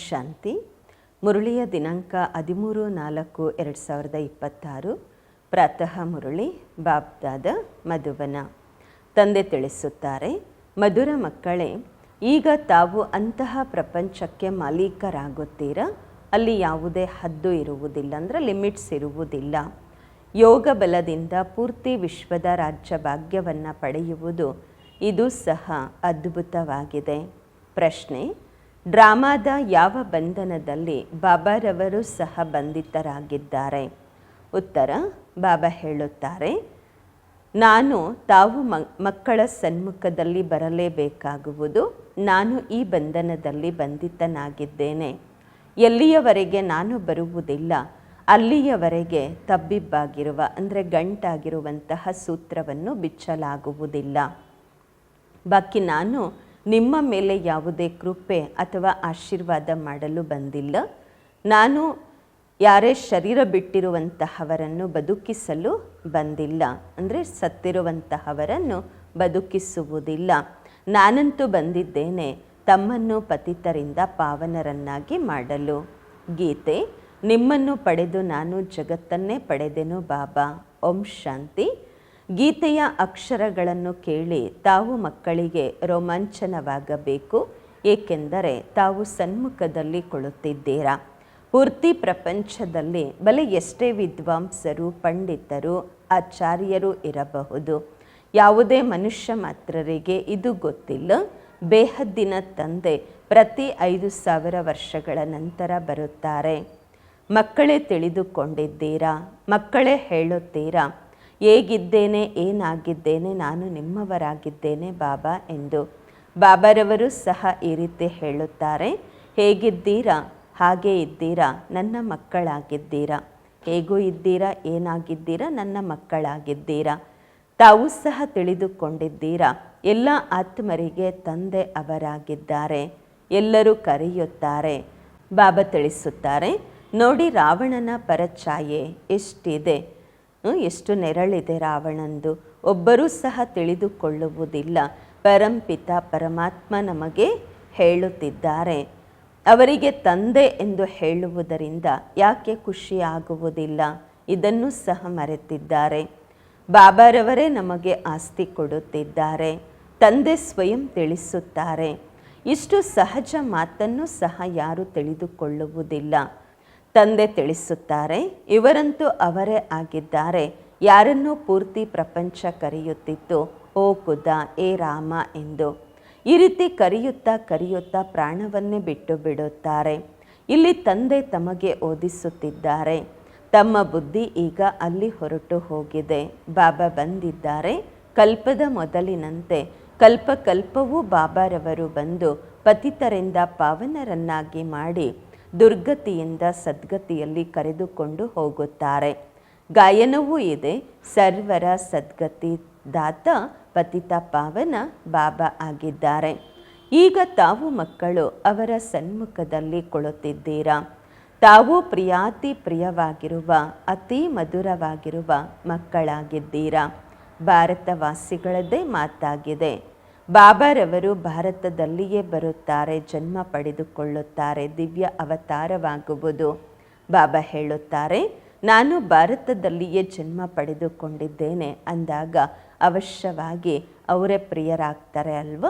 ಶಾಂತಿ. ಮುರಳಿಯ ದಿನಾಂಕ 13/4/2026. ಪ್ರಾತಃ ಮುರಳಿ ಬಾಬ್ದಾದ ಮಧುಬನ. ತಂದೆ ತಿಳಿಸುತ್ತಾರೆ, ಮಧುರ ಮಕ್ಕಳೇ, ಈಗ ತಾವು ಅಂತಹ ಪ್ರಪಂಚಕ್ಕೆ ಮಾಲೀಕರಾಗುತ್ತೀರಾ. ಅಲ್ಲಿ ಯಾವುದೇ ಹದ್ದು ಇರುವುದಿಲ್ಲ, ಅಂದರೆ ಲಿಮಿಟ್ಸ್ ಇರುವುದಿಲ್ಲ. ಯೋಗ ಬಲದಿಂದ ಪೂರ್ತಿ ವಿಶ್ವದ ರಾಜ್ಯ ಭಾಗ್ಯವನ್ನು ಪಡೆಯುವುದು ಇದು ಸಹ ಅದ್ಭುತವಾಗಿದೆ. ಪ್ರಶ್ನೆ: ಡ್ರಾಮಾದ ಯಾವ ಬಂಧನದಲ್ಲಿ ಬಾಬಾರವರು ಸಹ ಬಂಧಿತರಾಗಿದ್ದಾರೆ? ಉತ್ತರ: ಬಾಬಾ ಹೇಳುತ್ತಾರೆ, ನಾನು ತಾವು ಮಕ್ಕಳ ಸನ್ಮುಖದಲ್ಲಿ ಬರಲೇಬೇಕಾಗುವುದು. ನಾನು ಈ ಬಂಧನದಲ್ಲಿ ಬಂಧಿತನಾಗಿದ್ದೇನೆ. ಎಲ್ಲಿಯವರೆಗೆ ನಾನು ಬರುವುದಿಲ್ಲ ಅಲ್ಲಿಯವರೆಗೆ ತಬ್ಬಿಬ್ಬಾಗಿರುವ ಅಂದರೆ ಗಂಟಾಗಿರುವಂತಹ ಸೂತ್ರವನ್ನು ಬಿಚ್ಚಲಾಗುವುದಿಲ್ಲ. ಬಾಕಿ ನಾನು ನಿಮ್ಮ ಮೇಲೆ ಯಾವುದೇ ಕೃಪೆ ಅಥವಾ ಆಶೀರ್ವಾದ ಮಾಡಲು ಬಂದಿಲ್ಲ. ನಾನು ಯಾರೇ ಶರೀರ ಬಿಟ್ಟಿರುವಂತಹವರನ್ನು ಬದುಕಿಸಲು ಬಂದಿಲ್ಲ, ಅಂದರೆ ಸತ್ತಿರುವಂತಹವರನ್ನು ಬದುಕಿಸುವುದಿಲ್ಲ. ನಾನಂತೂ ಬಂದಿದ್ದೇನೆ ತಮ್ಮನ್ನು ಪತಿತರಿಂದ ಪಾವನರನ್ನಾಗಿ ಮಾಡಲು. ಗೀತೆ: ನಿಮ್ಮನ್ನು ಪಡೆದು ನಾನು ಜಗತ್ತನ್ನೇ ಪಡೆದೆನು ಬಾಬಾ. ಓಂ ಶಾಂತಿ. ಗೀತೆಯ ಅಕ್ಷರಗಳನ್ನು ಕೇಳಿ ತಾವು ಮಕ್ಕಳಿಗೆ ರೋಮಾಂಚನವಾಗಬೇಕು, ಏಕೆಂದರೆ ತಾವು ಸನ್ಮುಖದಲ್ಲಿ ಕುಳಿತಿದ್ದೀರಾ. ಪೂರ್ತಿ ಪ್ರಪಂಚದಲ್ಲಿ ಬಲೆ ಎಷ್ಟೇ ವಿದ್ವಾಂಸರು, ಪಂಡಿತರು, ಆಚಾರ್ಯರು ಇರಬಹುದು, ಯಾವುದೇ ಮನುಷ್ಯ ಮಾತ್ರರಿಗೆ ಇದು ಗೊತ್ತಿಲ್ಲ. ಬೇಹದ್ದಿನ ತಂದೆ ಪ್ರತಿ 5000 ವರ್ಷಗಳ ನಂತರ ಬರುತ್ತಾರೆ. ಮಕ್ಕಳೇ ತಿಳಿದುಕೊಂಡಿದ್ದೀರಾ, ಮಕ್ಕಳೇ ಹೇಳುತ್ತೀರಾ, ಹೇಗಿದ್ದೇನೆ, ಏನಾಗಿದ್ದೇನೆ, ನಾನು ನಿಮ್ಮವರಾಗಿದ್ದೇನೆ ಬಾಬಾ ಎಂದು. ಬಾಬಾರವರು ಸಹ ಈ ರೀತಿ ಹೇಳುತ್ತಾರೆ, ಹೇಗಿದ್ದೀರಾ ಹಾಗೇ ಇದ್ದೀರಾ, ನನ್ನ ಮಕ್ಕಳಾಗಿದ್ದೀರಾ. ಹೇಗೂ ಇದ್ದೀರಾ, ಏನಾಗಿದ್ದೀರಾ, ನನ್ನ ಮಕ್ಕಳಾಗಿದ್ದೀರಾ. ತಾವು ಸಹ ತಿಳಿದುಕೊಂಡಿದ್ದೀರಾ, ಎಲ್ಲ ಆತ್ಮರಿಗೆ ತಂದೆ ಅವರಾಗಿದ್ದಾರೆ. ಎಲ್ಲರೂ ಕರೆಯುತ್ತಾರೆ. ಬಾಬಾ ತಿಳಿಸುತ್ತಾರೆ, ನೋಡಿ ರಾವಣನ ಪರಛಾಯೆ ಎಷ್ಟಿದೆ, ಎಷ್ಟು ನೆರಳಿದೆ ರಾವಣಂದು. ಒಬ್ಬರೂ ಸಹ ತಿಳಿದುಕೊಳ್ಳುವುದಿಲ್ಲ. ಪರಂಪಿತ ಪರಮಾತ್ಮ ನಮಗೆ ಹೇಳುತ್ತಿದ್ದಾರೆ. ಅವರಿಗೆ ತಂದೆ ಎಂದು ಹೇಳುವುದರಿಂದ ಯಾಕೆ ಖುಷಿಯಾಗುವುದಿಲ್ಲ? ಇದನ್ನು ಸಹ ಮರೆತಿದ್ದಾರೆ. ಬಾಬಾರವರೇ ನಮಗೆ ಆಸ್ತಿ ಕೊಡುತ್ತಿದ್ದಾರೆ. ತಂದೆ ಸ್ವಯಂ ತಿಳಿಸುತ್ತಾರೆ. ಇಷ್ಟು ಸಹಜ ಮಾತನ್ನು ಸಹ ಯಾರು ತಿಳಿದುಕೊಳ್ಳುವುದಿಲ್ಲ. ತಂದೆ ತಿಳಿಸುತ್ತಾರೆ, ಇವರಂತೂ ಅವರೇ ಆಗಿದ್ದಾರೆ. ಯಾರನ್ನೂ ಪೂರ್ತಿ ಪ್ರಪಂಚ ಕರೆಯುತ್ತಿತ್ತು, ಓ ಖುದಾ, ಏ ರಾಮ ಎಂದು. ಈ ರೀತಿ ಕರೆಯುತ್ತಾ ಕರೆಯುತ್ತಾ ಪ್ರಾಣವನ್ನೇ ಬಿಟ್ಟು ಬಿಡುತ್ತಾರೆ. ಇಲ್ಲಿ ತಂದೆ ತಮಗೆ ಓದಿಸುತ್ತಿದ್ದಾರೆ. ತಮ್ಮ ಬುದ್ಧಿ ಈಗ ಅಲ್ಲಿ ಹೊರಟು ಹೋಗಿದೆ. ಬಾಬಾ ಬಂದಿದ್ದಾರೆ. ಕಲ್ಪದ ಮೊದಲಿನಂತೆ ಕಲ್ಪವೂ ಬಾಬಾರವರು ಬಂದು ಪತಿತರಿಂದ ಪಾವನರನ್ನಾಗಿ ಮಾಡಿ ದುರ್ಗತಿಯಿಂದ ಸದ್ಗತಿಯಲ್ಲಿ ಕರೆದುಕೊಂಡು ಹೋಗುತ್ತಾರೆ. ಗಾಯನವೂ ಇದೆ, ಸರ್ವರ ಸದ್ಗತಿ ದಾತ ಪತಿತ ಪಾವನ ಬಾಬಾ ಆಗಿದ್ದಾರೆ. ಈಗ ತಾವು ಮಕ್ಕಳು ಅವರ ಸನ್ಮುಖದಲ್ಲಿ ಕುಳಿತಿದ್ದೀರಾ. ತಾವು ಪ್ರಿಯಾತಿ ಪ್ರಿಯವಾಗಿರುವ ಅತಿ ಮಧುರವಾಗಿರುವ ಮಕ್ಕಳಾಗಿದ್ದೀರಾ. ಭಾರತವಾಸಿಗಳದ್ದೇ ಮಾತಾಗಿದೆ. ಬಾಬಾರವರು ಭಾರತದಲ್ಲಿಯೇ ಬರುತ್ತಾರೆ, ಜನ್ಮ ಪಡೆದುಕೊಳ್ಳುತ್ತಾರೆ, ದಿವ್ಯ ಅವತಾರವಾಗುವುದು. ಬಾಬಾ ಹೇಳುತ್ತಾರೆ, ನಾನು ಭಾರತದಲ್ಲಿಯೇ ಜನ್ಮ ಪಡೆದುಕೊಂಡಿದ್ದೇನೆ ಅಂದಾಗ ಅವಶ್ಯವಾಗಿ ಅವರೇ ಪ್ರಿಯರಾಗ್ತಾರೆ ಅಲ್ವ.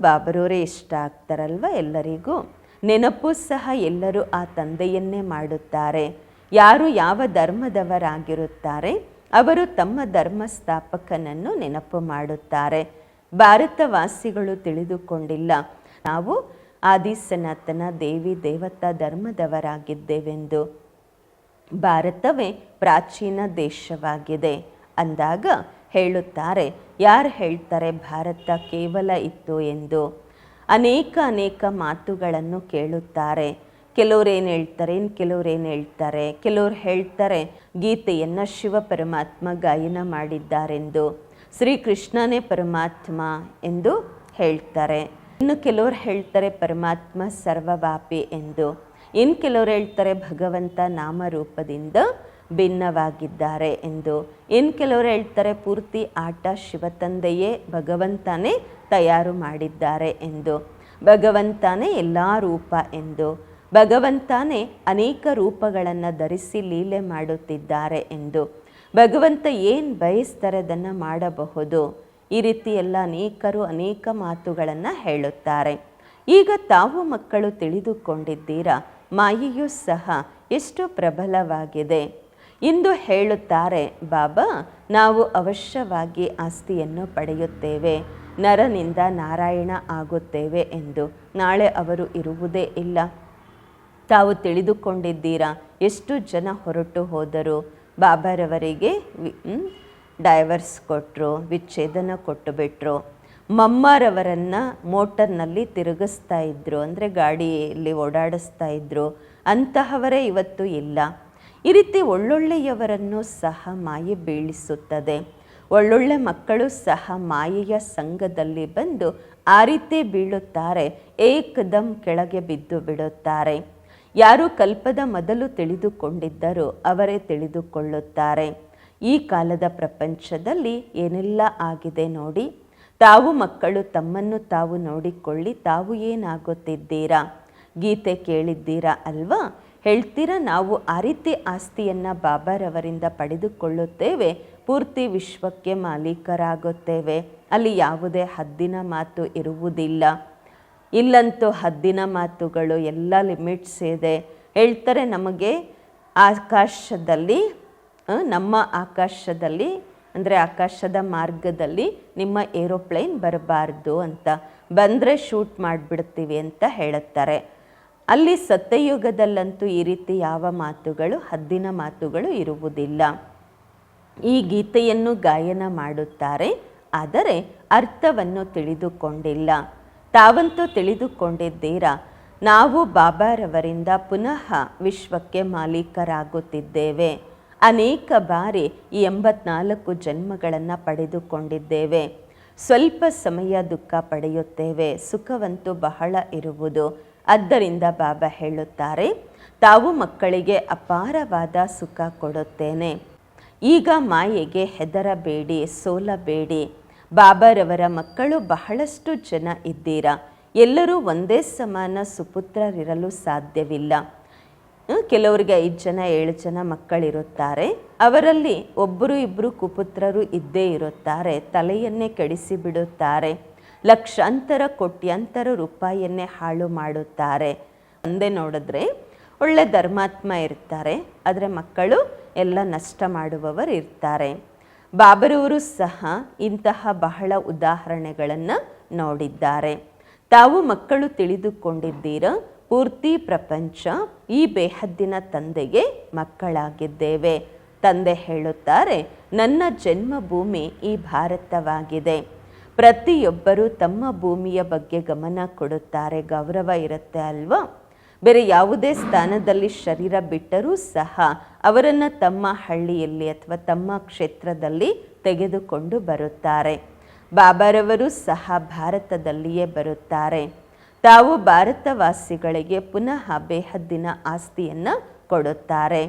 ಬಾಬರವರೇ ಇಷ್ಟ ಆಗ್ತಾರಲ್ವ ಎಲ್ಲರಿಗೂ. ನೆನಪು ಸಹ ಎಲ್ಲರೂ ಆ ತಂದೆಯನ್ನೇ ಮಾಡುತ್ತಾರೆ. ಯಾರು ಯಾವ ಧರ್ಮದವರಾಗಿರುತ್ತಾರೆ ಅವರು ತಮ್ಮ ಧರ್ಮ ಸ್ಥಾಪಕನನ್ನು ನೆನಪು ಮಾಡುತ್ತಾರೆ. ಭಾರತವಾಸಿಗಳು ತಿಳಿದುಕೊಂಡಿಲ್ಲ, ನಾವು ಆದಿ ಸನಾತನ ದೇವಿ ದೇವತಾ ಧರ್ಮದವರಾಗಿದ್ದೇವೆಂದು. ಭಾರತವೇ ಪ್ರಾಚೀನ ದೇಶವಾಗಿದೆ ಅಂದಾಗ ಹೇಳುತ್ತಾರೆ, ಯಾರು ಹೇಳ್ತಾರೆ ಭಾರತ ಕೇವಲ ಇತ್ತು ಎಂದು? ಅನೇಕ ಮಾತುಗಳನ್ನು ಕೇಳುತ್ತಾರೆ. ಕೆಲವ್ರೇನು ಹೇಳ್ತಾರೆ, ಕೆಲವ್ರೇನು ಹೇಳ್ತಾರೆ. ಕೆಲವ್ರು ಹೇಳ್ತಾರೆ ಗೀತೆಯನ್ನು ಶಿವ ಪರಮಾತ್ಮ ಗಾಯನ ಮಾಡಿದ್ದಾರೆಂದು, ಶ್ರೀಕೃಷ್ಣನೇ ಪರಮಾತ್ಮ ಎಂದು ಹೇಳ್ತಾರೆ. ಇನ್ನು ಕೆಲವರು ಹೇಳ್ತಾರೆ ಪರಮಾತ್ಮ ಸರ್ವವ್ಯಾಪಿ ಎಂದು. ಇನ್ನು ಕೆಲವರು ಹೇಳ್ತಾರೆ ಭಗವಂತ ನಾಮರೂಪದಿಂದ ಭಿನ್ನವಾಗಿದ್ದಾರೆ ಎಂದು. ಇನ್ನು ಕೆಲವರು ಹೇಳ್ತಾರೆ ಪೂರ್ತಿ ಆಟ ಶಿವತಂದೆಯೇ ಭಗವಂತನೇ ತಯಾರು ಮಾಡಿದ್ದಾರೆ ಎಂದು. ಭಗವಂತನೇ ಎಲ್ಲ ರೂಪ ಎಂದು, ಭಗವಂತನೇ ಅನೇಕ ರೂಪಗಳನ್ನು ಧರಿಸಿ ಲೀಲೆ ಮಾಡುತ್ತಿದ್ದಾರೆ ಎಂದು, ಭಗವಂತ ಏನು ಬಯಸ್ತಾರೆ ಅದನ್ನು ಮಾಡಬಹುದು. ಈ ರೀತಿ ಎಲ್ಲ ಅನೇಕರು ಅನೇಕ ಮಾತುಗಳನ್ನು ಹೇಳುತ್ತಾರೆ. ಈಗ ತಾವು ಮಕ್ಕಳು ತಿಳಿದುಕೊಂಡಿದ್ದೀರಾ, ಮಾಯೆಯೂ ಸಹ ಎಷ್ಟು ಪ್ರಬಲವಾಗಿದೆ. ಇಂದು ಹೇಳುತ್ತಾರೆ ಬಾಬಾ, ನಾವು ಅವಶ್ಯವಾಗಿ ಆಸ್ತಿಯನ್ನು ಪಡೆಯುತ್ತೇವೆ, ನರನಿಂದ ನಾರಾಯಣ ಆಗುತ್ತೇವೆ ಎಂದು. ನಾಳೆ ಅವರು ಇರುವುದೇ ಇಲ್ಲ. ತಾವು ತಿಳಿದುಕೊಂಡಿದ್ದೀರಾ, ಎಷ್ಟು ಜನ ಹೊರಟು ಹೋದರು. ಬಾಬಾರವರಿಗೆ ಡೈವರ್ಸ್ ಕೊಟ್ಟರು, ವಿಚ್ಛೇದನ ಕೊಟ್ಟು ಬಿಟ್ಟರು. ಮಮ್ಮರವರನ್ನು ಮೋಟರ್ನಲ್ಲಿ ತಿರುಗಿಸ್ತಾ ಇದ್ರು, ಅಂದರೆ ಗಾಡಿಯಲ್ಲಿ ಓಡಾಡಿಸ್ತಾ ಇದ್ರು. ಅಂತಹವರೇ ಇವತ್ತು ಇಲ್ಲ. ಈ ರೀತಿ ಒಳ್ಳೊಳ್ಳೆಯವರನ್ನು ಸಹ ಮಾಯೆ ಬೀಳಿಸುತ್ತದೆ. ಒಳ್ಳೊಳ್ಳೆ ಮಕ್ಕಳು ಸಹ ಮಾಯೆಯ ಸಂಘದಲ್ಲಿ ಬಂದು ಆ ರೀತಿ ಬೀಳುತ್ತಾರೆ, ಏಕದಮ್ ಕೆಳಗೆ ಬಿದ್ದು ಬಿಡುತ್ತಾರೆ. ಯಾರು ಕಲ್ಪದ ಮೊದಲು ತಿಳಿದುಕೊಂಡಿದ್ದರೋ ಅವರೇ ತಿಳಿದುಕೊಳ್ಳುತ್ತಾರೆ. ಈ ಕಾಲದ ಪ್ರಪಂಚದಲ್ಲಿ ಏನೆಲ್ಲ ಆಗಿದೆ ನೋಡಿ. ತಾವು ಮಕ್ಕಳು ತಮ್ಮನ್ನು ತಾವು ನೋಡಿಕೊಳ್ಳಿ, ತಾವು ಏನಾಗುತ್ತಿದ್ದೀರಾ. ಗೀತೆ ಕೇಳಿದ್ದೀರಾ ಅಲ್ವಾ? ಹೇಳ್ತೀರಾ, ನಾವು ಆ ರೀತಿ ಆಸ್ತಿಯನ್ನು ಬಾಬಾರವರಿಂದ ಪಡೆದುಕೊಳ್ಳುತ್ತೇವೆ, ಪೂರ್ತಿ ವಿಶ್ವಕ್ಕೆ ಮಾಲೀಕರಾಗುತ್ತೇವೆ. ಅಲ್ಲಿ ಯಾವುದೇ ಹದ್ದಿನ ಮಾತು ಇರುವುದಿಲ್ಲ. ಇಲ್ಲಂತೂ ಹದ್ದಿನ ಮಾತುಗಳು, ಎಲ್ಲ ಲಿಮಿಟ್ಸ್ ಇದೆ. ಹೇಳ್ತಾರೆ, ನಮಗೆ ಆಕಾಶದಲ್ಲಿ, ನಮ್ಮ ಆಕಾಶದಲ್ಲಿ ಅಂದರೆ ಆಕಾಶದ ಮಾರ್ಗದಲ್ಲಿ ನಿಮ್ಮ ಏರೋಪ್ಲೇನ್ ಬರಬಾರ್ದು ಅಂತ, ಬಂದರೆ ಶೂಟ್ ಮಾಡಿಬಿಡ್ತೀವಿ ಅಂತ ಹೇಳುತ್ತಾರೆ. ಅಲ್ಲಿ ಸತ್ಯಯುಗದಲ್ಲಂತೂ ಈ ರೀತಿ ಯಾವ ಮಾತುಗಳು, ಹದ್ದಿನ ಮಾತುಗಳು ಇರುವುದಿಲ್ಲ. ಈ ಗೀತೆಯನ್ನು ಗಾಯನ ಮಾಡುತ್ತಾರೆ, ಆದರೆ ಅರ್ಥವನ್ನು ತಿಳಿದುಕೊಂಡಿಲ್ಲ. ತಾವಂತೂ ತಿಳಿದುಕೊಂಡಿದ್ದೀರಾ, ನಾವು ಬಾಬಾರವರಿಂದ ಪುನಃ ವಿಶ್ವಕ್ಕೆ ಮಾಲೀಕರಾಗುತ್ತಿದ್ದೇವೆ. ಅನೇಕ ಬಾರಿ ಈ 84 ಜನ್ಮಗಳನ್ನು ಪಡೆದುಕೊಂಡಿದ್ದೇವೆ. ಸ್ವಲ್ಪ ಸಮಯ ದುಃಖ ಪಡೆಯುತ್ತೇವೆ, ಸುಖವಂತೂ ಬಹಳ ಇರುವುದು. ಆದ್ದರಿಂದ ಬಾಬಾ ಹೇಳುತ್ತಾರೆ, ತಾವು ಮಕ್ಕಳಿಗೆ ಅಪಾರವಾದ ಸುಖ ಕೊಡುತ್ತೇನೆ. ಈಗ ಮಾಯೆಗೆ ಹೆದರಬೇಡಿ, ಸೋಲಬೇಡಿ. ಬಾಬಾರವರ ಮಕ್ಕಳು ಬಹಳಷ್ಟು ಜನ ಇದ್ದೀರಾ. ಎಲ್ಲರೂ ಒಂದೇ ಸಮಾನ ಸುಪುತ್ರರಿರಲು ಸಾಧ್ಯವಿಲ್ಲ. ಕೆಲವರಿಗೆ 5 ಜನ 7 ಜನ ಮಕ್ಕಳಿರುತ್ತಾರೆ. ಅವರಲ್ಲಿ ಒಬ್ಬರು ಇಬ್ಬರು ಕುಪುತ್ರರು ಇದ್ದೇ ಇರುತ್ತಾರೆ. ತಲೆಯನ್ನೇ ಕೆಡಿಸಿಬಿಡುತ್ತಾರೆ. ಲಕ್ಷಾಂತರ ಕೋಟ್ಯಾಂತರ ರೂಪಾಯಿಯನ್ನೇ ಹಾಳು ಮಾಡುತ್ತಾರೆ. ತಂದೆ ನೋಡಿದ್ರೆ ಒಳ್ಳೆ ಧರ್ಮಾತ್ಮ ಇರ್ತಾರೆ, ಆದರೆ ಮಕ್ಕಳು ಎಲ್ಲ ನಷ್ಟ ಮಾಡುವವರು ಇರ್ತಾರೆ. ಬಾಬರವರು ಸಹ ಇಂತಹ ಬಹಳ ಉದಾಹರಣೆಗಳನ್ನು ನೋಡಿದ್ದಾರೆ. ತಾವು ಮಕ್ಕಳು ತಿಳಿದುಕೊಂಡಿದ್ದೀರಾ, ಪೂರ್ತಿ ಪ್ರಪಂಚ ಈ ಬೇಹದ್ದಿನ ತಂದೆಗೆ ಮಕ್ಕಳಾಗಿದ್ದೇವೆ. ತಂದೆ ಹೇಳುತ್ತಾರೆ, ನನ್ನ ಜನ್ಮಭೂಮಿ ಈ ಭಾರತವಾಗಿದೆ. ಪ್ರತಿಯೊಬ್ಬರೂ ತಮ್ಮ ಭೂಮಿಯ ಬಗ್ಗೆ ಗಮನ ಕೊಡುತ್ತಾರೆ, ಗೌರವ ಇರುತ್ತೆ ಅಲ್ವಾ. ಬೇರೆ ಯಾವುದೇ ಸ್ಥಾನದಲ್ಲಿ ಶರೀರ ಬಿಟ್ಟರೂ ಸಹ ಅವರನ್ನು ತಮ್ಮ ಹಳ್ಳಿಯಲ್ಲಿ ಅಥವಾ ತಮ್ಮ ಕ್ಷೇತ್ರದಲ್ಲಿ ತೆಗೆದುಕೊಂಡು ಬರುತ್ತಾರೆ. ಬಾಬಾರವರು ಸಹ ಭಾರತದಲ್ಲಿಯೇ ಬರುತ್ತಾರೆ. ತಾವು ಭಾರತವಾಸಿಗಳಿಗೆ ಪುನಃ ಬೇಹದ್ದಿನ ಆಸ್ತಿಯನ್ನು ಕೊಡುತ್ತಾರೆ.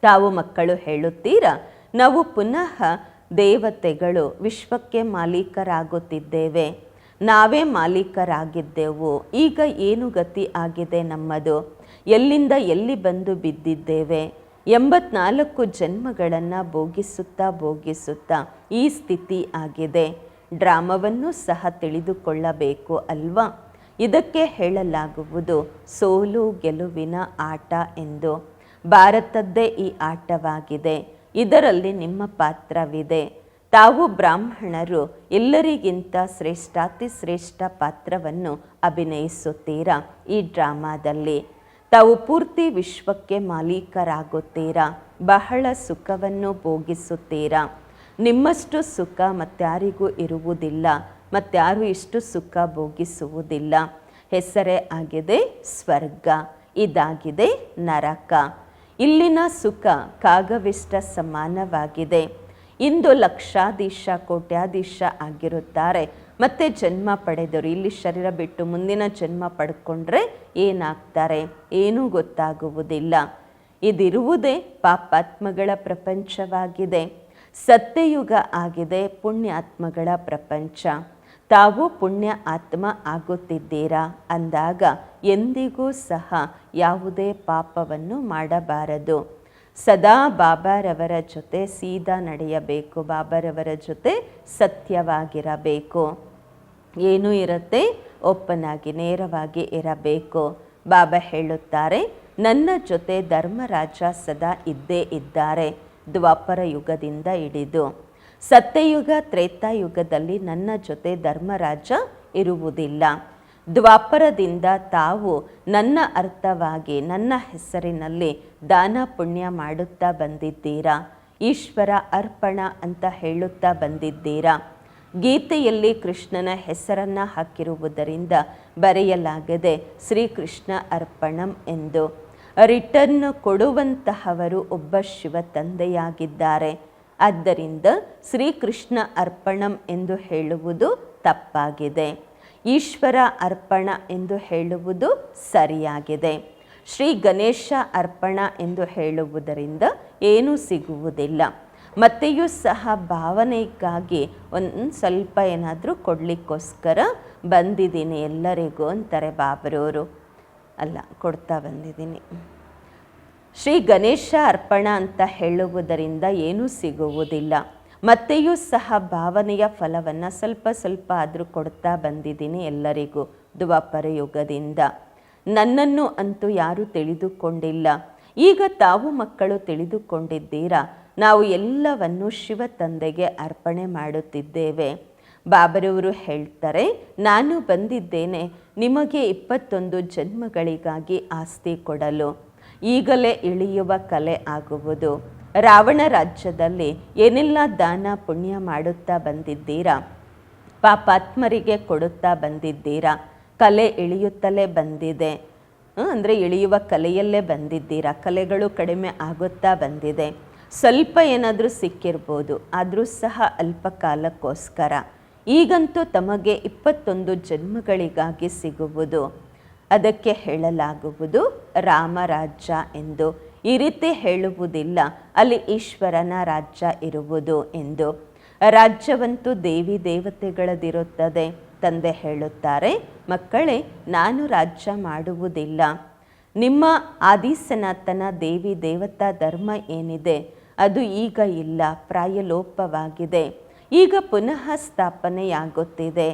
ತಾವು ಮಕ್ಕಳು ಹೇಳುತ್ತೀರಾ, ನಾವು ಪುನಃ ದೇವತೆಗಳು ವಿಶ್ವಕ್ಕೆ ಮಾಲೀಕರಾಗುತ್ತಿದ್ದೇವೆ. ನಾವೇ ಮಾಲೀಕರಾಗಿದ್ದೆವು, ಈಗ ಏನು ಗತಿ ಆಗಿದೆ ನಮ್ಮದು, ಎಲ್ಲಿಂದ ಎಲ್ಲಿ ಬಂದು ಬಿದ್ದಿದ್ದೇವೆ. 84 ಜನ್ಮಗಳನ್ನು ಭೋಗಿಸುತ್ತಾ ಈ ಸ್ಥಿತಿ ಆಗಿದೆ. ಡ್ರಾಮವನ್ನು ಸಹ ತಿಳಿದುಕೊಳ್ಳಬೇಕು ಅಲ್ವಾ. ಇದಕ್ಕೆ ಹೇಳಲಾಗುವುದು ಸೋಲು ಗೆಲುವಿನ ಆಟ ಎಂದು. ಭಾರತದ್ದೇ ಈ ಆಟವಾಗಿದೆ. ಇದರಲ್ಲಿ ನಿಮ್ಮ ಪಾತ್ರವಿದೆ. ತಾವು ಬ್ರಾಹ್ಮಣರು ಎಲ್ಲರಿಗಿಂತ ಶ್ರೇಷ್ಠಾತಿ ಶ್ರೇಷ್ಠ ಪಾತ್ರವನ್ನು ಅಭಿನಯಿಸುತ್ತೀರಾ ಈ ಡ್ರಾಮಾದಲ್ಲಿ. ತಾವು ಪೂರ್ತಿ ವಿಶ್ವಕ್ಕೆ ಮಾಲೀಕರಾಗುತ್ತೀರಾ. ಬಹಳ ಸುಖವನ್ನು ಭೋಗಿಸುತ್ತೀರಾ. ನಿಮ್ಮಷ್ಟು ಸುಖ ಮತ್ತಾರಿಗೂ ಇರುವುದಿಲ್ಲ, ಮತ್ತಾರು ಇಷ್ಟು ಸುಖ ಭೋಗಿಸುವುದಿಲ್ಲ. ಹೆಸರೇ ಆಗಿದೆ ಸ್ವರ್ಗ, ಇದಾಗಿದೆ ನರಕ. ಇಲ್ಲಿನ ಸುಖ ಕಾಗವಿಷ್ಟ ಸಮಾನವಾಗಿದೆ. ಇಂದು ಲಕ್ಷಾಧೀಶ ಕೋಟ್ಯಾಧೀಶ ಆಗಿರುತ್ತಾರೆ. ಮತ್ತೆ ಜನ್ಮ ಪಡೆದರು ಇಲ್ಲಿ ಶರೀರ ಬಿಟ್ಟು ಮುಂದಿನ ಜನ್ಮ ಪಡ್ಕೊಂಡ್ರೆ ಏನಾಗ್ತಾರೆ ಏನೂ ಗೊತ್ತಾಗುವುದಿಲ್ಲ. ಇದಿರುವುದೇ ಪಾಪಾತ್ಮಗಳ ಪ್ರಪಂಚವಾಗಿದೆ. ಸತ್ಯಯುಗ ಆಗಿದೆ ಪುಣ್ಯಾತ್ಮಗಳ ಪ್ರಪಂಚ. ತಾವು ಪುಣ್ಯ ಆತ್ಮ ಆಗುತ್ತಿದ್ದೀರಾ ಅಂದಾಗ ಎಂದಿಗೂ ಸಹ ಯಾವುದೇ ಪಾಪವನ್ನು ಮಾಡಬಾರದು. ಸದಾ ಬಾಬಾರವರ ಜೊತೆ ಸೀದಾ ನಡೆಯಬೇಕು, ಬಾಬಾರವರ ಜೊತೆ ಸತ್ಯವಾಗಿರಬೇಕು. ಏನೂ ಇರುತ್ತೆ, ಓಪನ್ ಆಗಿ ನೇರವಾಗಿ ಇರಬೇಕು. ಬಾಬಾ ಹೇಳುತ್ತಾರೆ, ನನ್ನ ಜೊತೆ ಧರ್ಮರಾಜ ಸದಾ ಇದ್ದೇ ಇದ್ದಾರೆ, ದ್ವಾಪರ ಯುಗದಿಂದ ಹಿಡಿದು. ಸತ್ಯಯುಗ ತ್ರೇತಾಯುಗದಲ್ಲಿ ನನ್ನ ಜೊತೆ ಧರ್ಮರಾಜ ಇರುವುದಿಲ್ಲ. ದ್ವಾಪರದಿಂದ ತಾವು ನನ್ನ ಅರ್ಥವಾಗಿ ನನ್ನ ಹೆಸರಿನಲ್ಲಿ ದಾನ ಪುಣ್ಯ ಮಾಡುತ್ತಾ ಬಂದಿದ್ದೀರಾ. ಈಶ್ವರ ಅರ್ಪಣ ಅಂತ ಹೇಳುತ್ತಾ ಬಂದಿದ್ದೀರಾ. ಗೀತೆಯಲ್ಲಿ ಕೃಷ್ಣನ ಹೆಸರನ್ನು ಹಾಕಿರುವುದರಿಂದ ಬರೆಯಲಾಗಿದೆ ಶ್ರೀಕೃಷ್ಣ ಅರ್ಪಣಂ ಎಂದು. ರಿಟರ್ನ್ ಕೊಡುವಂತಹವರು ಒಬ್ಬ ಶಿವ ತಂದೆಯಾಗಿದ್ದಾರೆ. ಆದ್ದರಿಂದ ಶ್ರೀಕೃಷ್ಣ ಅರ್ಪಣಂ ಎಂದು ಹೇಳುವುದು ತಪ್ಪಾಗಿದೆ. ಈಶ್ವರ ಅರ್ಪಣ ಎಂದು ಹೇಳುವುದು ಸರಿಯಾಗಿದೆ. ಶ್ರೀ ಗಣೇಶ ಅರ್ಪಣ ಎಂದು ಹೇಳುವುದರಿಂದ ಏನೂ ಸಿಗುವುದಿಲ್ಲ. ಮತ್ತೆಯೂ ಸಹ ಭಾವನೆಗಾಗಿ ಒಂದು ಸ್ವಲ್ಪ ಏನಾದರೂ ಕೊಡಲಿಕ್ಕೋಸ್ಕರ ಬಂದಿದ್ದೀನಿ ಎಲ್ಲರಿಗೂ ಅಂತಾರೆ ಬಾಬರವರು. ಅಲ್ಲ, ಕೊಡ್ತಾ ಬಂದಿದ್ದೀನಿ. ಶ್ರೀ ಗಣೇಶ ಅರ್ಪಣ ಅಂತ ಹೇಳುವುದರಿಂದ ಏನೂ ಸಿಗುವುದಿಲ್ಲ. ಮತ್ತೆಯೂ ಸಹ ಭಾವನೆಯ ಫಲವನ್ನು ಸ್ವಲ್ಪ ಸ್ವಲ್ಪ ಆದರೂ ಕೊಡ್ತಾ ಬಂದಿದ್ದೀನಿ ಎಲ್ಲರಿಗೂ ದ್ವಾಪರ ಯುಗದಿಂದ. ನನ್ನನ್ನು ಅಂತೂ ಯಾರೂ ತಿಳಿದುಕೊಂಡಿಲ್ಲ. ಈಗ ತಾವು ಮಕ್ಕಳು ತಿಳಿದುಕೊಂಡಿದ್ದೀರಾ. ನಾವು ಎಲ್ಲವನ್ನು ಶಿವ ತಂದೆಗೆ ಅರ್ಪಣೆ ಮಾಡುತ್ತಿದ್ದೇವೆ. ಬಾಬರವರು ಹೇಳ್ತಾರೆ, ನಾನು ಬಂದಿದ್ದೇನೆ ನಿಮಗೆ 21 ಜನ್ಮಗಳಿಗಾಗಿ ಆಸ್ತಿ ಕೊಡಲು. ಈಗಲೇ ಇಳಿಯುವ ಕಲೆ ಆಗುವುದು. ರಾವಣ ರಾಜ್ಯದಲ್ಲಿ ಏನೆಲ್ಲ ದಾನ ಪುಣ್ಯ ಮಾಡುತ್ತಾ ಬಂದಿದ್ದೀರಾ, ಪಾಪಾತ್ಮರಿಗೆ ಕೊಡುತ್ತಾ ಬಂದಿದ್ದೀರಾ. ಕಲೆ ಇಳಿಯುತ್ತಲೇ ಬಂದಿದೆ, ಅಂದರೆ ಇಳಿಯುವ ಕಲೆಯಲ್ಲೇ ಬಂದಿದ್ದೀರಾ. ಕಲೆಗಳು ಕಡಿಮೆ ಆಗುತ್ತಾ ಬಂದಿದೆ. ಸ್ವಲ್ಪ ಏನಾದರೂ ಸಿಕ್ಕಿರ್ಬೋದು, ಆದರೂ ಸಹ ಅಲ್ಪ ಕಾಲಕ್ಕೋಸ್ಕರ. ಈಗಂತೂ ತಮಗೆ 21 ಜನ್ಮಗಳಿಗಾಗಿ ಸಿಗುವುದು. ಅದಕ್ಕೆ ಹೇಳಲಾಗುವುದು ರಾಮರಾಜ್ಯ ಎಂದು. ಈ ರೀತಿ ಹೇಳುವುದಿಲ್ಲ ಅಲ್ಲಿ ಈಶ್ವರನ ರಾಜ್ಯ ಇರುವುದು ಎಂದು. ರಾಜ್ಯವಂತೂ ದೇವಿ ದೇವತೆಗಳದಿರುತ್ತದೆ. ತಂದೆ ಹೇಳುತ್ತಾರೆ, ಮಕ್ಕಳೇ, ನಾನು ರಾಜ್ಯ ಮಾಡುವುದಿಲ್ಲ. ನಿಮ್ಮ ಆದಿಸನಾತನ ದೇವಿ ದೇವತಾ ಧರ್ಮ ಏನಿದೆ ಅದು ಈಗ ಇಲ್ಲ, ಪ್ರಾಯಲೋಪವಾಗಿದೆ. ಈಗ ಪುನಃ ಸ್ಥಾಪನೆಯಾಗುತ್ತಿದೆ.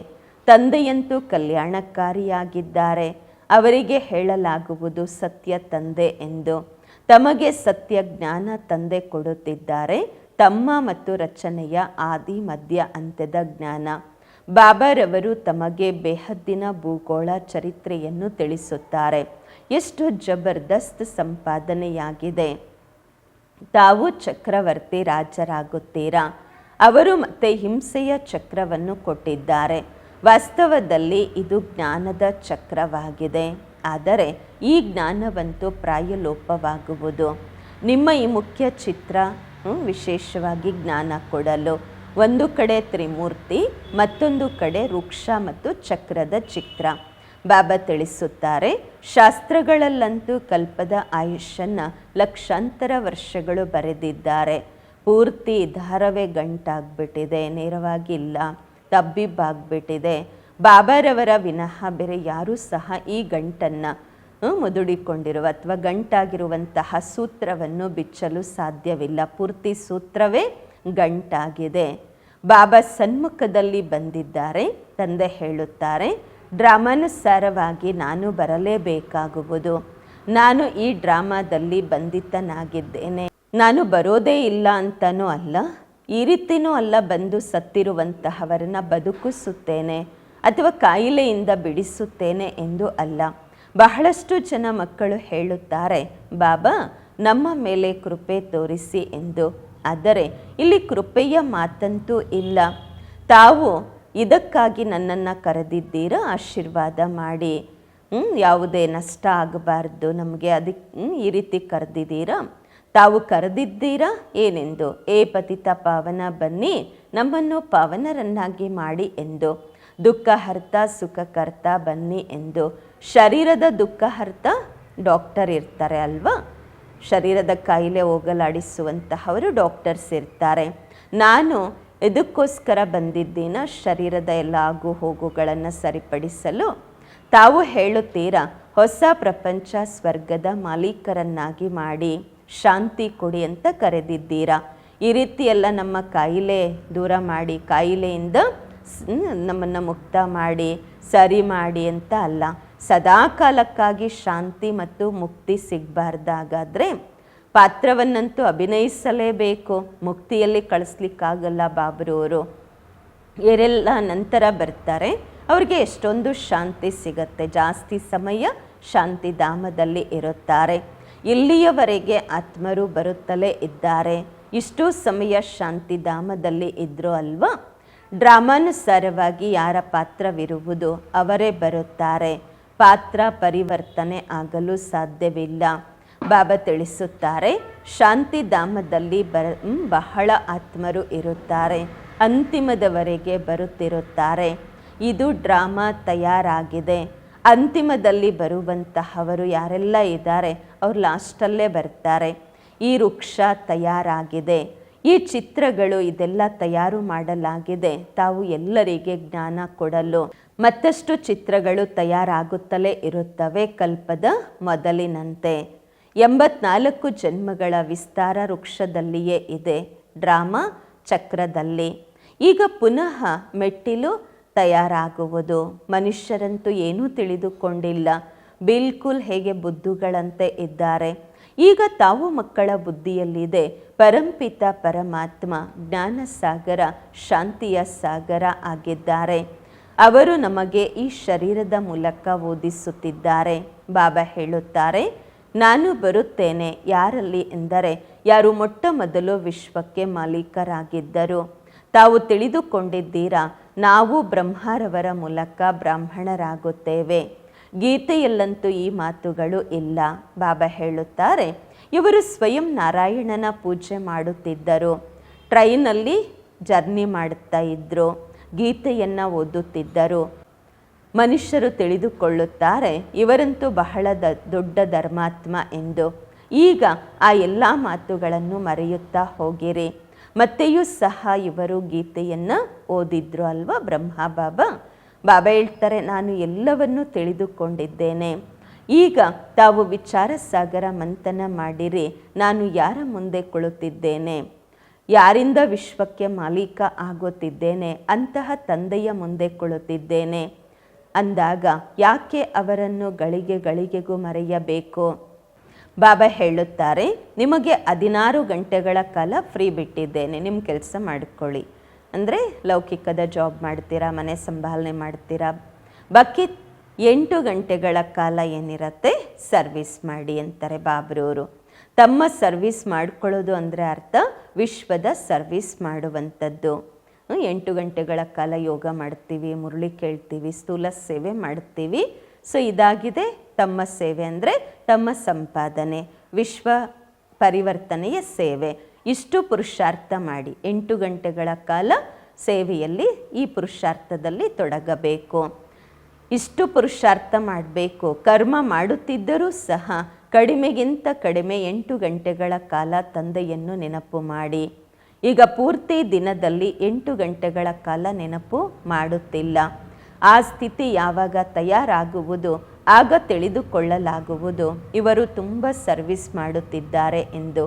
ತಂದೆಯಂತೂ ಕಲ್ಯಾಣಕಾರಿಯಾಗಿದ್ದಾರೆ. ಅವರಿಗೆ ಹೇಳಲಾಗುವುದು ಸತ್ಯ ತಂದೆ ಎಂದು. ತಮಗೆ ಸತ್ಯ ಜ್ಞಾನ ತಂದೆ ಕೊಡುತ್ತಿದ್ದಾರೆ. ತಮ್ಮ ಮತ್ತು ರಚನೆಯ ಆದಿ ಮಧ್ಯ ಅಂತ್ಯದ ಜ್ಞಾನ. ಬಾಬಾರವರು ತಮಗೆ ಬೇಹದ್ದಿನ ಭೂಗೋಳ ಚರಿತ್ರೆಯನ್ನು ತಿಳಿಸುತ್ತಾರೆ. ಎಷ್ಟು ಜಬರ್ದಸ್ತ್ ಸಂಪಾದನೆಯಾಗಿದೆ. ತಾವು ಚಕ್ರವರ್ತಿ ರಾಜರಾಗುತ್ತೀರಾ. ಅವರು ಮತ್ತೆ ಹಿಂಸೆಯ ಚಕ್ರವನ್ನು ಕೊಟ್ಟಿದ್ದಾರೆ. ವಾಸ್ತವದಲ್ಲಿ ಇದು ಜ್ಞಾನದ ಚಕ್ರವಾಗಿದೆ. ಆದರೆ ಈ ಜ್ಞಾನವಂತೂ ಪ್ರಾಯಲೋಪವಾಗುವುದು. ನಿಮ್ಮ ಈ ಮುಖ್ಯ ಚಿತ್ರ ವಿಶೇಷವಾಗಿ ಜ್ಞಾನ ಕೊಡಲು. ಒಂದು ಕಡೆ ತ್ರಿಮೂರ್ತಿ, ಮತ್ತೊಂದು ಕಡೆ ವೃಕ್ಷ ಮತ್ತು ಚಕ್ರದ ಚಿತ್ರ. ಬಾಬಾ ತಿಳಿಸುತ್ತಾರೆ, ಶಾಸ್ತ್ರಗಳಲ್ಲಂತೂ ಕಲ್ಪದ ಆಯುಷ್ಯನ್ನು ಲಕ್ಷಾಂತರ ವರ್ಷಗಳು ಬರೆದಿದ್ದಾರೆ. ಪೂರ್ತಿ ಧಾರವೇ ಗಂಟಾಗ್ಬಿಟ್ಟಿದೆ, ನೇರವಾಗಿ ಇಲ್ಲ, ತಬ್ಬಿಬ್ಬಾಗ್ಬಿಟ್ಟಿದೆ. ಬಾಬಾರವರ ವಿನಃ ಬೇರೆ ಯಾರೂ ಸಹ ಈ ಗಂಟನ್ನು ಮುದುಡಿಕೊಂಡಿರುವ ಅಥವಾ ಗಂಟಾಗಿರುವಂತಹ ಸೂತ್ರವನ್ನು ಬಿಚ್ಚಲು ಸಾಧ್ಯವಿಲ್ಲ. ಪೂರ್ತಿ ಸೂತ್ರವೇ ಗಂಟಾಗಿದೆ. ಬಾಬಾ ಸನ್ಮುಖದಲ್ಲಿ ಬಂದಿದ್ದಾರೆ. ತಂದೆ ಹೇಳುತ್ತಾರೆ, ಡ್ರಾಮಾನುಸಾರವಾಗಿ ನಾನು ಬರಲೇಬೇಕಾಗುವುದು. ನಾನು ಈ ಡ್ರಾಮಾದಲ್ಲಿ ಬಂಧಿತನಾಗಿದ್ದೇನೆ. ನಾನು ಬರೋದೇ ಇಲ್ಲ ಅಂತನೂ ಅಲ್ಲ, ಈ ರೀತಿಯೂ ಅಲ್ಲ ಬಂದು ಸತ್ತಿರುವಂತಹವರನ್ನ ಬದುಕಿಸುತ್ತೇನೆ ಅಥವಾ ಕಾಯಿಲೆಯಿಂದ ಬಿಡಿಸುತ್ತೇನೆ ಎಂದು ಅಲ್ಲ. ಬಹಳಷ್ಟು ಜನ ಮಕ್ಕಳು ಹೇಳುತ್ತಾರೆ, ಬಾಬಾ ನಮ್ಮ ಮೇಲೆ ಕೃಪೆ ತೋರಿಸಿ ಎಂದು. ಆದರೆ ಇಲ್ಲಿ ಕೃಪೆಯ ಮಾತಂತೂ ಇಲ್ಲ. ತಾವು ಇದಕ್ಕಾಗಿ ನನ್ನನ್ನು ಕರೆದಿದ್ದೀರಾ, ಆಶೀರ್ವಾದ ಮಾಡಿ, ಯಾವುದೇ ನಷ್ಟ ಆಗಬಾರ್ದು ನಮಗೆ, ಅದಕ್ಕೆ ಈ ರೀತಿ ಕರೆದಿದ್ದೀರಾ. ತಾವು ಕರೆದಿದ್ದೀರಾ ಏನೆಂದು, ಏ ಪತಿತ ಪಾವನ ಬನ್ನಿ ನಮ್ಮನ್ನು ಪಾವನರನ್ನಾಗಿ ಮಾಡಿ ಎಂದು. ದುಃಖಹರ್ತ ಸುಖಕರ್ತ ಬನ್ನಿ ಎಂದು. ಶರೀರದ ದುಃಖಹರ್ತ ಡಾಕ್ಟರ್ ಇರ್ತಾರೆ ಅಲ್ವಾ, ಶರೀರದ ಕಾಯಿಲೆ ಹೋಗಲಾಡಿಸುವಂತಹವರು ಡಾಕ್ಟರ್ಸ್ ಇರ್ತಾರೆ. ನಾನು ಇದಕ್ಕೋಸ್ಕರ ಬಂದಿದ್ದೀನ ಶರೀರದ ಎಲ್ಲ ಆಗು ಹೋಗುಗಳನ್ನು ಸರಿಪಡಿಸಲು. ತಾವು ಹೇಳುತ್ತೀರಾ ಹೊಸ ಪ್ರಪಂಚ ಸ್ವರ್ಗದ ಮಾಲೀಕರನ್ನಾಗಿ ಮಾಡಿ ಶಾಂತಿ ಕೊಡಿ ಅಂತ ಕರೆದಿದ್ದೀರಾ. ಈ ರೀತಿ ಎಲ್ಲ ನಮ್ಮ ಕಾಯಿಲೆ ದೂರ ಮಾಡಿ, ಕಾಯಿಲೆಯಿಂದ ನಮ್ಮನ್ನು ಮುಕ್ತ ಮಾಡಿ, ಸರಿ ಮಾಡಿ ಅಂತ ಅಲ್ಲ. ಸದಾಕಾಲಕ್ಕಾಗಿ ಶಾಂತಿ ಮತ್ತು ಮುಕ್ತಿ ಸಿಗಬಾರ್ದಾಗಾದರೆ ಪಾತ್ರವನ್ನಂತೂ ಅಭಿನಯಿಸಲೇಬೇಕು. ಮುಕ್ತಿಯಲ್ಲಿ ಕಳಿಸ್ಲಿಕ್ಕಾಗಲ್ಲ. ಬಾಬ್ರವರು ಯಾರೆಲ್ಲ ನಂತರ ಬರ್ತಾರೆ ಅವ್ರಿಗೆ ಎಷ್ಟೊಂದು ಶಾಂತಿ ಸಿಗತ್ತೆ. ಜಾಸ್ತಿ ಸಮಯ ಶಾಂತಿಧಾಮದಲ್ಲಿ ಇರುತ್ತಾರೆ. ಇಲ್ಲಿಯವರೆಗೆ ಆತ್ಮರು ಬರುತ್ತಲೇ ಇದ್ದಾರೆ. ಇಷ್ಟು ಸಮಯ ಶಾಂತಿಧಾಮದಲ್ಲಿ ಇದ್ದರು ಅಲ್ವಾ. ಡ್ರಾಮಾನುಸಾರವಾಗಿ ಯಾರ ಪಾತ್ರವಿರುವುದು ಅವರೇ ಬರುತ್ತಾರೆ. ಪಾತ್ರ ಪರಿವರ್ತನೆ ಆಗಲು ಸಾಧ್ಯವಿಲ್ಲ. ಬಾಬಾ ತಿಳಿಸುತ್ತಾರೆ, ಶಾಂತಿಧಾಮದಲ್ಲಿ ಬಹಳ ಆತ್ಮರು ಇರುತ್ತಾರೆ. ಅಂತಿಮದವರೆಗೆ ಬರುತ್ತಿರುತ್ತಾರೆ. ಇದು ಡ್ರಾಮಾ ತಯಾರಾಗಿದೆ. ಅಂತಿಮದಲ್ಲಿ ಬರುವಂತಹವರು ಯಾರೆಲ್ಲ ಇದ್ದಾರೆ ಅವ್ರು ಲಾಸ್ಟಲ್ಲೇ ಬರ್ತಾರೆ. ಈ ವೃಕ್ಷ ತಯಾರಾಗಿದೆ. ಈ ಚಿತ್ರಗಳು ಇದೆಲ್ಲ ತಯಾರು ಮಾಡಲಾಗಿದೆ ತಾವು ಎಲ್ಲರಿಗೆ ಜ್ಞಾನ ಕೊಡಲು. ಮತ್ತಷ್ಟು ಚಿತ್ರಗಳು ತಯಾರಾಗುತ್ತಲೇ ಇರುತ್ತವೆ ಕಲ್ಪದ ಮೊದಲಿನಂತೆ. 84 ಜನ್ಮಗಳ ವಿಸ್ತಾರ ವೃಕ್ಷದಲ್ಲಿಯೇ ಇದೆ, ಡ್ರಾಮಾ ಚಕ್ರದಲ್ಲಿ. ಈಗ ಪುನಃ ಮೆಟ್ಟಿಲು ತಯಾರಾಗುವುದು. ಮನುಷ್ಯರಂತೂ ಏನೂ ತಿಳಿದುಕೊಂಡಿಲ್ಲ, ಬಿಲ್ಕುಲ್ ಹೇಗೆ ಬುದ್ಧುಗಳಂತೆ ಇದ್ದಾರೆ. ಈಗ ತಾವು ಮಕ್ಕಳ ಬುದ್ಧಿಯಲ್ಲಿದೆ ಪರಂಪಿತ ಪರಮಾತ್ಮ ಜ್ಞಾನ ಸಾಗರ, ಶಾಂತಿಯ ಸಾಗರ ಆಗಿದ್ದಾರೆ. ಅವರು ನಮಗೆ ಈ ಶರೀರದ ಮೂಲಕ ಓದಿಸುತ್ತಿದ್ದಾರೆ. ಬಾಬಾ ಹೇಳುತ್ತಾರೆ, ನಾನು ಬರುತ್ತೇನೆ. ಯಾರಲ್ಲಿ ಎಂದರೆ ಯಾರು ಮೊಟ್ಟ ಮೊದಲು ವಿಶ್ವಕ್ಕೆ ಮಾಲೀಕರಾಗಿದ್ದರು. ತಾವು ತಿಳಿದುಕೊಂಡಿದ್ದೀರಾ, ನಾವು ಬ್ರಹ್ಮರವರ ಮೂಲಕ ಬ್ರಾಹ್ಮಣರಾಗುತ್ತೇವೆ. ಗೀತೆಯಲ್ಲಂತೂ ಈ ಮಾತುಗಳು ಇಲ್ಲ. ಬಾಬಾ ಹೇಳುತ್ತಾರೆ, ಇವರು ಸ್ವಯಂ ನಾರಾಯಣನ ಪೂಜೆ ಮಾಡುತ್ತಿದ್ದರು. ಟ್ರೈನಲ್ಲಿ ಜರ್ನಿ ಮಾಡುತ್ತಾ ಇದ್ದರು, ಗೀತೆಯನ್ನು ಓದುತ್ತಿದ್ದರು. ಮನುಷ್ಯರು ತಿಳಿದುಕೊಳ್ಳುತ್ತಾರೆ ಇವರಂತೂ ಬಹಳ ದೊಡ್ಡ ಧರ್ಮಾತ್ಮ ಎಂದು. ಈಗ ಆ ಎಲ್ಲ ಮಾತುಗಳನ್ನು ಮರೆಯುತ್ತಾ ಹೋಗಿರಿ. ಮತ್ತೆಯೂ ಸಹ ಇವರು ಗೀತೆಯನ್ನು ಓದಿದ್ರು ಅಲ್ವಾ ಬ್ರಹ್ಮ ಬಾಬಾ. ಬಾಬಾ ಹೇಳ್ತಾರೆ, ನಾನು ಎಲ್ಲವನ್ನೂ ತಿಳಿದುಕೊಂಡಿದ್ದೇನೆ. ಈಗ ತಾವು ವಿಚಾರ ಸಾಗರ ಮಂಥನ ಮಾಡಿರಿ. ನಾನು ಯಾರ ಮುಂದೆ ಕುಳಿತಿದ್ದೇನೆ, ಯಾರಿಂದ ವಿಶ್ವಕ್ಕೆ ಮಾಲೀಕ ಆಗುತ್ತಿದ್ದೇನೆ, ಅಂತಹ ತಂದೆಯ ಮುಂದೆ ಕುಳಿತಿದ್ದೇನೆ ಅಂದಾಗ ಯಾಕೆ ಅವರನ್ನು ಗಳಿಗೆ ಗಳಿಗೆಗೂ ಮರೆಯಬೇಕು? ಬಾಬಾ ಹೇಳುತ್ತಾರೆ, ನಿಮಗೆ 16 ಗಂಟೆಗಳ ಕಾಲ ಫ್ರೀ ಬಿಟ್ಟಿದ್ದೇನೆ, ನಿಮ್ಮ ಕೆಲಸ ಮಾಡಿಕೊಳ್ಳಿ. ಅಂದರೆ ಲೌಕಿಕದ ಜಾಬ್ ಮಾಡ್ತೀರಾ, ಮನೆ ಸಂಭಾಲನೆ ಮಾಡ್ತೀರಾ. ಬಾಕಿ 8 ಗಂಟೆಗಳ ಕಾಲ ಏನಿರುತ್ತೆ ಸರ್ವಿಸ್ ಮಾಡಿ ಅಂತಾರೆ ಬಾಬ್ರವರು. ತಮ್ಮ ಸರ್ವಿಸ್ ಮಾಡ್ಕೊಳ್ಳೋದು ಅಂದರೆ ಅರ್ಥ ವಿಶ್ವದ ಸರ್ವಿಸ್ ಮಾಡುವಂಥದ್ದು. 8 ಗಂಟೆಗಳ ಕಾಲ ಯೋಗ ಮಾಡ್ತೀವಿ, ಮುರಳಿ ಕೇಳ್ತೀವಿ, ಸ್ಥೂಲ ಸೇವೆ ಮಾಡ್ತೀವಿ. ಸೊ ಇದಾಗಿದೆ ತಮ್ಮ ಸೇವೆ ಅಂದರೆ ತಮ್ಮ ಸಂಪಾದನೆ, ವಿಶ್ವ ಪರಿವರ್ತನೆಯ ಸೇವೆ. ಇಷ್ಟು ಪುರುಷಾರ್ಥ ಮಾಡಿ 8 ಗಂಟೆಗಳ ಕಾಲ ಸೇವೆಯಲ್ಲಿ ಈ ಪುರುಷಾರ್ಥದಲ್ಲಿ ತೊಡಗಬೇಕು. ಇಷ್ಟು ಪುರುಷಾರ್ಥ ಮಾಡಬೇಕು. ಕರ್ಮ ಮಾಡುತ್ತಿದ್ದರೂ ಸಹ ಕಡಿಮೆಗಿಂತ ಕಡಿಮೆ 8 ಗಂಟೆಗಳ ಕಾಲ ತಂದೆಯನ್ನು ನೆನಪು ಮಾಡಿ. ಈಗ ಪೂರ್ತಿ ದಿನದಲ್ಲಿ 8 ಗಂಟೆಗಳ ಕಾಲ ನೆನಪು ಮಾಡುತ್ತಿಲ್ಲ. ಆ ಸ್ಥಿತಿ ಯಾವಾಗ ತಯಾರಾಗುವುದು ಆಗ ತಿಳಿದುಕೊಳ್ಳಲಾಗುವುದು ಇವರು ತುಂಬ ಸರ್ವಿಸ್ ಮಾಡುತ್ತಿದ್ದಾರೆ ಎಂದು.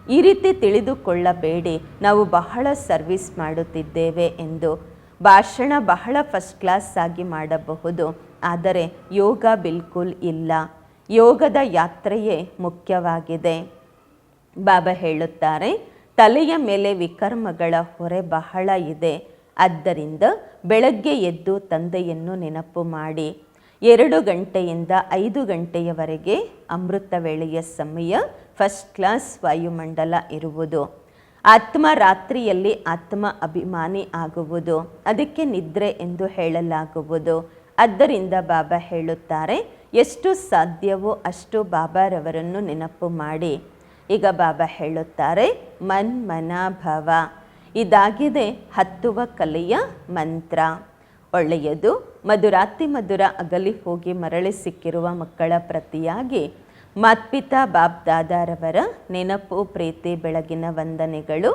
ಈ ರೀತಿ ತಿಳಿದುಕೊಳ್ಳಬೇಡಿ ನಾವು ಬಹಳ ಸರ್ವಿಸ್ ಮಾಡುತ್ತಿದ್ದೇವೆ ಎಂದು. ಭಾಷಣ ಬಹಳ ಫಸ್ಟ್ ಕ್ಲಾಸ್ ಆಗಿ ಮಾಡಬಹುದು, ಆದರೆ ಯೋಗ ಬಿಲ್ಕುಲ್ ಇಲ್ಲ. ಯೋಗದ ಯಾತ್ರೆಯೇ ಮುಖ್ಯವಾಗಿದೆ. ಬಾಬಾ ಹೇಳುತ್ತಾರೆ, ತಲೆಯ ಮೇಲೆ ವಿಕರ್ಮಗಳ ಹೊರೆ ಬಹಳ ಇದೆ. ಆದ್ದರಿಂದ ಬೆಳಗ್ಗೆ ಎದ್ದು ತಂದೆಯನ್ನು ನೆನಪು ಮಾಡಿ. 2 ಗಂಟೆಯಿಂದ 5 ಗಂಟೆಯವರೆಗೆ ಅಮೃತ ವೇಳೆಯ ಸಮಯ ಫಸ್ಟ್ ಕ್ಲಾಸ್ ವಾಯುಮಂಡಲ ಇರುವುದು. ಆತ್ಮ ರಾತ್ರಿಯಲ್ಲಿ ಆತ್ಮ ಅಭಿಮಾನಿ ಆಗುವುದು, ಅದಕ್ಕೆ ನಿದ್ರೆ ಎಂದು ಹೇಳಲಾಗುವುದು. ಆದ್ದರಿಂದ ಬಾಬಾ ಹೇಳುತ್ತಾರೆ, ಎಷ್ಟು ಸಾಧ್ಯವೋ ಅಷ್ಟು ಬಾಬಾರವರನ್ನು ನೆನಪು ಮಾಡಿ. ಈಗ ಬಾಬಾ ಹೇಳುತ್ತಾರೆ, ಮನ್ಮನ ಭವ. ಇದಾಗಿದೆ ಹತ್ತುವ ಕಲೆಯ ಮಂತ್ರ. ಒಳ್ಳೆಯದು. ಮಧುರಾತಿ ಮಧುರ ಅಗಲಿ ಹೋಗಿ ಮರಳಿ ಸಿಕ್ಕಿರುವ ಮಕ್ಕಳ ಪ್ರತಿಯಾಗಿ ಮಾತ್ಪಿತಾ ಬಾಬ್ ದಾದಾರವರ ನೆನಪು, ಪ್ರೀತಿ, ಬೆಳಗಿನ ವಂದನೆಗಳು.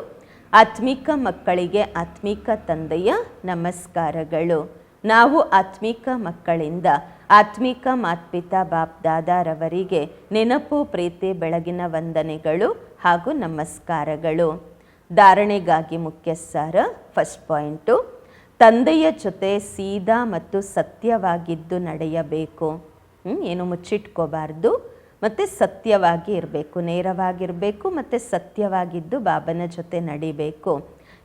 ಆತ್ಮಿಕ ಮಕ್ಕಳಿಗೆ ಆತ್ಮಿಕ ತಂದೆಯ ನಮಸ್ಕಾರಗಳು. ನಾವು ಆತ್ಮಿಕ ಮಕ್ಕಳಿಂದ ಆತ್ಮಿಕ ಮಾತ್ಪಿತಾ ಬಾಪ್ ದಾದಾರವರಿಗೆ ನೆನಪು, ಪ್ರೀತಿ, ಬೆಳಗಿನ ವಂದನೆಗಳು ಹಾಗೂ ನಮಸ್ಕಾರಗಳು. ಧಾರಣೆಗಾಗಿ ಮುಖ್ಯ ಸಾರ. ಫಸ್ಟ್ ಪಾಯಿಂಟು, ತಂದೆಯ ಜೊತೆ ಸೀದಾ ಮತ್ತು ಸತ್ಯವಾಗಿದ್ದು ನಡೆಯಬೇಕು. ಏನು ಮುಚ್ಚಿಟ್ಕೋಬಾರ್ದು ಮತ್ತು ಸತ್ಯವಾಗಿ ಇರಬೇಕು, ನೇರವಾಗಿರಬೇಕು ಮತ್ತು ಸತ್ಯವಾಗಿದ್ದು ಬಾಬನ ಜೊತೆ ನಡಿಬೇಕು.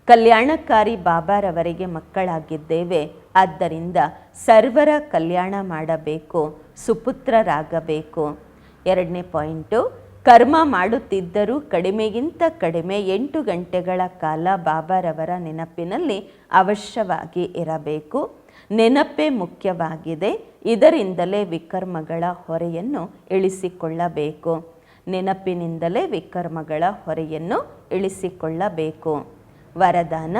ಕಲ್ಯಾಣಕಾರಿ ಬಾಬಾರವರಿಗೆ ಮಕ್ಕಳಾಗಿದ್ದೇವೆ, ಆದ್ದರಿಂದ ಸರ್ವರ ಕಲ್ಯಾಣ ಮಾಡಬೇಕು, ಸುಪುತ್ರರಾಗಬೇಕು. ಎರಡನೇ ಪಾಯಿಂಟು, ಕರ್ಮ ಮಾಡುತ್ತಿದ್ದರೂ ಕಡಿಮೆಗಿಂತ ಕಡಿಮೆ 8 ಗಂಟೆಗಳ ಕಾಲ ಬಾಬಾರವರ ನೆನಪಿನಲ್ಲಿ ಅವಶ್ಯವಾಗಿ ಇರಬೇಕು. ನೆನಪೇ ಮುಖ್ಯವಾಗಿದೆ. ಇದರಿಂದಲೇ ವಿಕರ್ಮಗಳ ಹೊರೆಯನ್ನು ಇಳಿಸಿಕೊಳ್ಳಬೇಕು. ನೆನಪಿನಿಂದಲೇ ವಿಕರ್ಮಗಳ ಹೊರೆಯನ್ನು ಇಳಿಸಿಕೊಳ್ಳಬೇಕು. ವರದಾನ: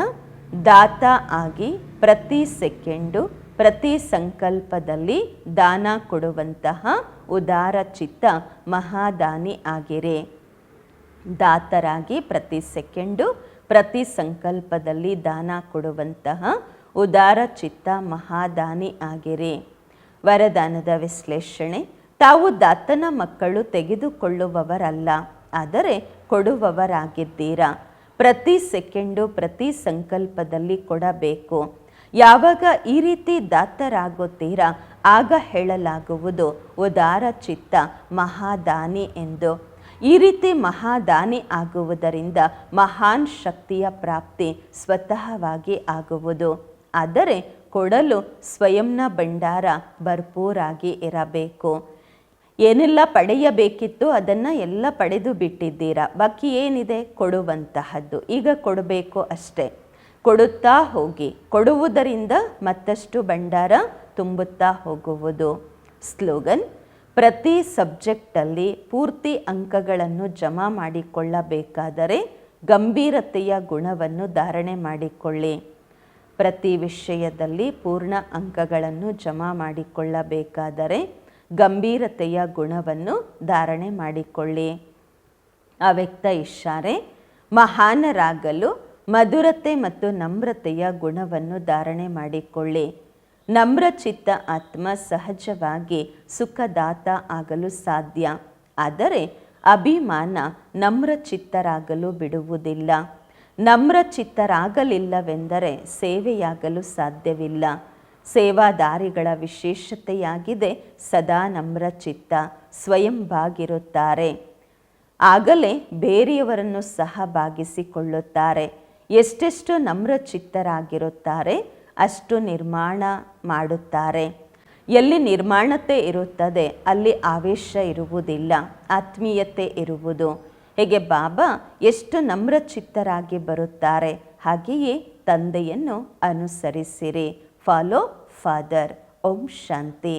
ದಾತ ಆಗಿ ಪ್ರತಿ ಸೆಕೆಂಡು, ಪ್ರತಿ ಸಂಕಲ್ಪದಲ್ಲಿ ದಾನ ಕೊಡುವಂತಹ ಉದಾರ ಚಿತ್ತ ಮಹಾದಾನಿ ಆಗಿರಿ. ದಾತರಾಗಿ ಪ್ರತಿ ಸೆಕೆಂಡು, ಪ್ರತಿ ಸಂಕಲ್ಪದಲ್ಲಿ ದಾನ ಕೊಡುವಂತಹ ಉದಾರ ಚಿತ್ತ ಮಹಾದಾನಿ ಆಗಿರಿ. ವರದಾನದ ವಿಶ್ಲೇಷಣೆ: ತಾವು ದಾತನ ಮಕ್ಕಳು ತೆಗೆದುಕೊಳ್ಳುವವರಲ್ಲ, ಆದರೆ ಕೊಡುವವರಾಗಿದ್ದೀರಾ. ಪ್ರತಿ ಸೆಕೆಂಡು, ಪ್ರತಿ ಸಂಕಲ್ಪದಲ್ಲಿ ಕೊಡಬೇಕು. ಯಾವಾಗ ಈ ರೀತಿ ದಾತರಾಗುತ್ತೀರಾ, ಆಗ ಹೇಳಲಾಗುವುದು ಉದಾರ ಚಿತ್ತ ಮಹಾದಾನಿ ಎಂದು. ಈ ರೀತಿ ಮಹಾದಾನಿ ಆಗುವುದರಿಂದ ಮಹಾನ್ ಶಕ್ತಿಯ ಪ್ರಾಪ್ತಿ ಸ್ವತಃವಾಗಿ ಆಗುವುದು. ಆದರೆ ಕೊಡಲು ಸ್ವಯಂನ ಭಂಡಾರ ಭರ್ಪೂರಾಗಿ ಇರಬೇಕು. ಏನೆಲ್ಲ ಪಡೆಯಬೇಕಿತ್ತು ಅದನ್ನು ಎಲ್ಲ ಪಡೆದು ಬಿಟ್ಟಿದ್ದೀರಾ. ಬಾಕಿ ಏನಿದೆ? ಕೊಡುವಂತಹದ್ದು. ಈಗ ಕೊಡಬೇಕು ಅಷ್ಟೇ. ಕೊಡುತ್ತಾ ಹೋಗಿ. ಕೊಡುವುದರಿಂದ ಮತ್ತಷ್ಟು ಭಂಡಾರ ತುಂಬುತ್ತಾ ಹೋಗುವುದು. ಸ್ಲೋಗನ್: ಪ್ರತಿ ಸಬ್ಜೆಕ್ಟಲ್ಲಿ ಪೂರ್ತಿ ಅಂಕಗಳನ್ನು ಜಮಾ ಮಾಡಿಕೊಳ್ಳಬೇಕಾದರೆ ಗಂಭೀರತೆಯ ಗುಣವನ್ನು ಧಾರಣೆ ಮಾಡಿಕೊಳ್ಳಿ. ಪ್ರತಿ ವಿಷಯದಲ್ಲಿ ಪೂರ್ಣ ಅಂಕಗಳನ್ನು ಜಮಾ ಮಾಡಿಕೊಳ್ಳಬೇಕಾದರೆ ಗಂಭೀರತೆಯ ಗುಣವನ್ನು ಧಾರಣೆ ಮಾಡಿಕೊಳ್ಳಿ. ಅವ್ಯಕ್ತ ಇಶಾರೆ: ಮಹಾನರಾಗಲು ಮಧುರತೆ ಮತ್ತು ನಮ್ರತೆಯ ಗುಣವನ್ನು ಧಾರಣೆ ಮಾಡಿಕೊಳ್ಳಿ. ನಮ್ರಚಿತ್ತ ಆತ್ಮ ಸಹಜವಾಗಿ ಸುಖದಾತ ಆಗಲು ಸಾಧ್ಯ, ಆದರೆ ಅಭಿಮಾನ ನಮ್ರಚಿತ್ತರಾಗಲು ಬಿಡುವುದಿಲ್ಲ. ನಮ್ರಚಿತ್ತರಾಗಲಿಲ್ಲವೆಂದರೆ ಸೇವೆಯಾಗಲು ಸಾಧ್ಯವಿಲ್ಲ. ಸೇವಾದಾರಿಗಳ ವಿಶೇಷತೆಯಾಗಿದೆ ಸದಾ ನಮ್ರಚಿತ್ತ, ಸ್ವಯಂಭಾಗಿರುತ್ತಾರೆ. ಆಗಲೇ ಬೇರೆಯವರನ್ನು ಸಹ ಭಾಗಿಸಿಕೊಳ್ಳುತ್ತಾರೆ. ಎಷ್ಟೆಷ್ಟು ನಮ್ರಚಿತ್ತರಾಗಿರುತ್ತಾರೆ ಅಷ್ಟು ನಿರ್ಮಾಣ ಮಾಡುತ್ತಾರೆ. ಎಲ್ಲಿ ನಿರ್ಮಾಣತೆ ಇರುತ್ತದೆ ಅಲ್ಲಿ ಆವೇಶ ಇರುವುದಿಲ್ಲ, ಆತ್ಮೀಯತೆ ಇರುವುದು. ಹೇಗೆ ಬಾಬಾ ಎಷ್ಟು ನಮ್ರಚಿತ್ತರಾಗಿ ಬರುತ್ತಾರೆ, ಹಾಗೆಯೇ ತಂದೆಯನ್ನು ಅನುಸರಿಸಿರಿ. Follow father. ಓಂ ಶಾಂತಿ.